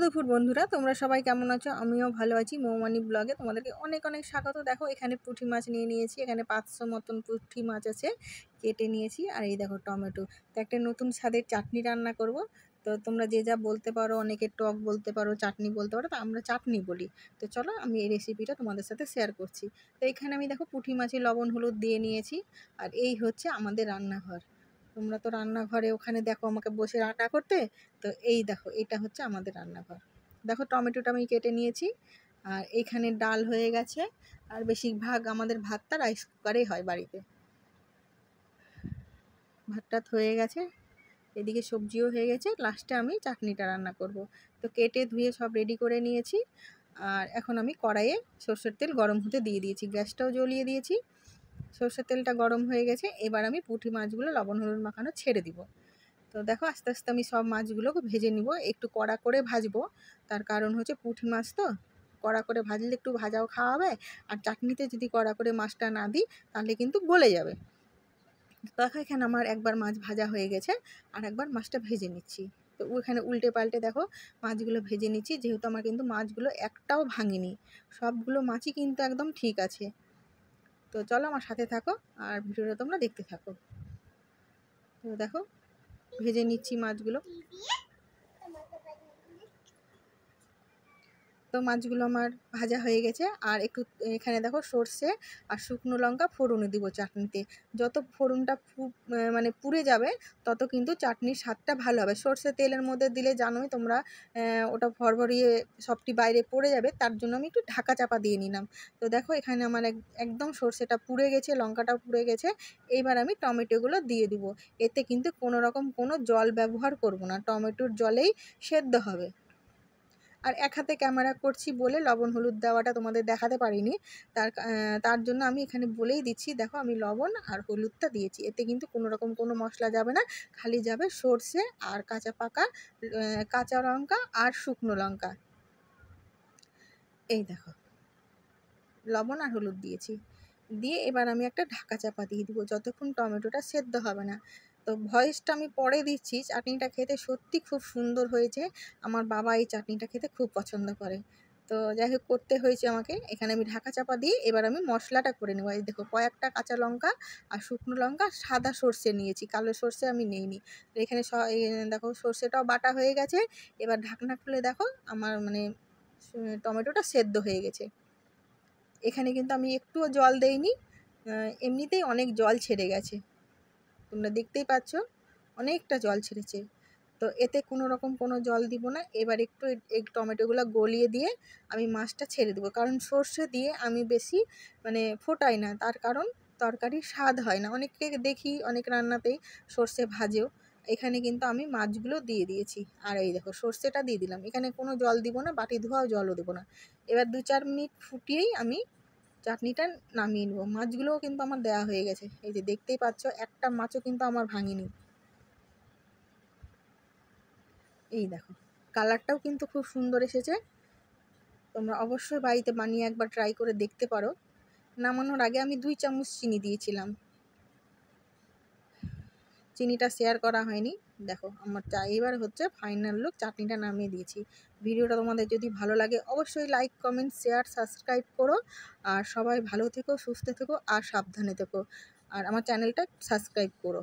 দুপুর বন্ধুরা, তোমরা সবাই কেমন আছো? আমিও ভালো আছি। মৌমানি ব্লগে তোমাদেরকে অনেক অনেক স্বাগত। দেখো এখানে পুঁটি মাছ নিয়ে নিয়েছি, এখানে 500 মতন পুঁটি মাছ আছে, কেটে নিয়েছি। আর এই দেখো টমেটো। তো একটা নতুন স্বাদের চাটনি রান্না করব। তো তোমরা যে যা বলতে পারো, অনেকে টক বলতে পারো, চাটনি বলতে পারো, তো আমরা চাটনি বলি। তো চলো আমি এই রেসিপিটা তোমাদের সাথে শেয়ার করছি। তো এখানে আমি দেখো পুঁটি মাছে লবণ হলুদ দিয়ে নিয়েছি। আর এই হচ্ছে আমাদের রান্নাঘর। তোমরা তো রান্নাঘরে ওখানে দেখো আমাকে বসে রান্না করতে, তো এই দেখো এটা হচ্ছে আমাদের রান্নাঘর। দেখো টমেটোটা আমি কেটে নিয়েছি। আর এইখানে ডাল হয়ে গেছে। আর বেশিরভাগ আমাদের ভাতটা রাইস কুকারেই হয় বাড়িতে। ভাতটা হয়ে গেছে, এদিকে সবজিও হয়ে গেছে, লাস্টে আমি চাটনিটা রান্না করব। তো কেটে ধুয়ে সব রেডি করে নিয়েছি। আর এখন আমি কড়াইয়ে সর্ষের তেল গরম হতে দিয়ে দিয়েছি, গ্যাসটাও জ্বলিয়ে দিয়েছি। সর্ষের তেলটা গরম হয়ে গেছে, এবার আমি পুঁটি মাছগুলো লবণ হলুদ মাখানো ছেড়ে দিব। তো দেখো আস্তে আস্তে আমি সব মাছগুলোকে ভেজে নিব, একটু কড়া করে ভাজবো। তার কারণ হচ্ছে পুঁটি মাছ তো কড়া করে ভাজলে একটু ভাজাও খাওয়া হবে। আর চাটনিতে যদি কড়া করে মাছটা না দিই তাহলে কিন্তু গলে যাবে। দেখো এখানে আমার একবার মাছ ভাজা হয়ে গেছে, আর একবার মাছটা ভেজে নিচ্ছি। তো ওইখানে উল্টে পাল্টে দেখো মাছগুলো ভেজে নিচ্ছি, যেহেতু আমার কিন্তু মাছগুলো একটাও ভাঙিনি, সবগুলো মাছই কিন্তু একদম ঠিক আছে। তো চলো আমার সাথে থাকো আর ভিডিওটা তোমরা দেখতে থাকো। তো দেখো ভেজে নিচ্ছি মাছগুলো। তো মাছগুলো আমার ভাজা হয়ে গেছে। আর একটু এখানে দেখো সর্ষে আর শুকনো লঙ্কা ফোড়নে দিব চাটনিতে। যত ফোড়নটা মানে পুড়ে যাবে তত কিন্তু চাটনির স্বাদটা ভালো হবে। সর্ষে তেলের মধ্যে দিলে জানোই তোমরা, ওটা ভরভরিয়ে সবটি বাইরে পড়ে যাবে, তার জন্য আমি একটু ঢাকা চাপা দিয়ে নিলাম। তো দেখো এখানে আমার একদম সর্ষেটা পুড়ে গেছে, লঙ্কাটাও পুড়ে গেছে। এইবার আমি টমেটোগুলো দিয়ে দিব। এতে কিন্তু কোনো রকম কোনো জল ব্যবহার করব না, টমেটোর জলেই সেদ্ধ হবে। আর এক হাতে ক্যামেরা করছি বলে লবণ হলুদ দেওয়াটা তোমাদের দেখাতে পারিনি। তার জন্য আমি এখানে বলেই দিচ্ছি, দেখো আমি লবণ আর হলুদটা দিয়েছি। এতে কিন্তু কোনো রকম কোনো মশলা যাবে না, খালি যাবে সর্ষে আর কাঁচা লঙ্কা আর শুকনো লঙ্কা। এই দেখো লবণ আর হলুদ দিয়েছি, দিয়ে এবার আমি একটা ঢাকা চাপা দিয়ে দিব যতক্ষণ টমেটোটা সেদ্ধ হবে না। তো ভয়েসটা আমি পরে দিচ্ছি। চাটনিটা খেতে সত্যি খুব সুন্দর হয়েছে। আমার বাবা এই চাটনিটা খেতে খুব পছন্দ করে। তো যাই হোক করতে হয়েছে আমাকে। এখানে আমি ঢাকা চাপা দিয়ে এবার আমি মশলাটা করে নেবো। এই দেখো কয়েকটা কাঁচা লঙ্কা আর শুকনো লঙ্কা, সাদা সর্ষে নিয়েছি, কালো সর্ষে আমি নেইনি। তো এখানে দেখো সর্ষেটাও বাটা হয়ে গেছে। এবার ঢাকনা খুলে দেখো আমার মানে টমেটোটা সেদ্ধ হয়ে গেছে। এখানে কিন্তু আমি একটুও জল দেইনি, এমনিতেই অনেক জল ছেড়ে গেছে, তোমরা দেখতেই পাচ্ছ অনেকটা জল ছেড়েছে। তো এতে কোনো রকম কোনো জল দিব না। এবার একটু এই টমেটোগুলো গলিয়ে দিয়ে আমি মাছটা ছেড়ে দেবো, কারণ সর্ষে দিয়ে আমি বেশি মানে ফোটাই না, তার কারণ তরকারির স্বাদ হয় না। অনেককে দেখি অনেক রান্নাতেই সর্ষে ভাজেও। এখানে কিন্তু আমি মাছগুলো দিয়ে দিয়েছি। আর এই দেখো সর্ষেটা দিয়ে দিলাম, এখানে কোনো জল দিব না, বাটি ধোয়াও জলও দেবো না। এবার 2-4 মিনিট ফুটিয়েই আমি চাটনিটা নামিয়ে নেবো। মাছগুলোও কিন্তু আমার দেওয়া হয়ে গেছে, এই যে দেখতেই পাচ্ছ একটা মাছও কিন্তু আমার ভাঙিনি। এই দেখো কালারটাও কিন্তু খুব সুন্দর এসেছে। তোমরা অবশ্যই বাড়িতে বানিয়ে একবার ট্রাই করে দেখতে পারো। নামানোর আগে আমি 2 চামচ চিনি দিয়েছিলাম, চিনিটা শেয়ার করা হয়নি। দেখো আমার এবার হচ্ছে ফাইনাল লুক, চাটনিটা নামিয়ে দিয়েছি। ভিডিওটা তোমাদের যদি ভালো লাগে অবশ্যই লাইক কমেন্ট শেয়ার সাবস্ক্রাইব করো। আর সবাই ভালো থেকো, সুস্থ থেকো আর সাবধানে থেকো। আর আমার চ্যানেলটা সাবস্ক্রাইব করো।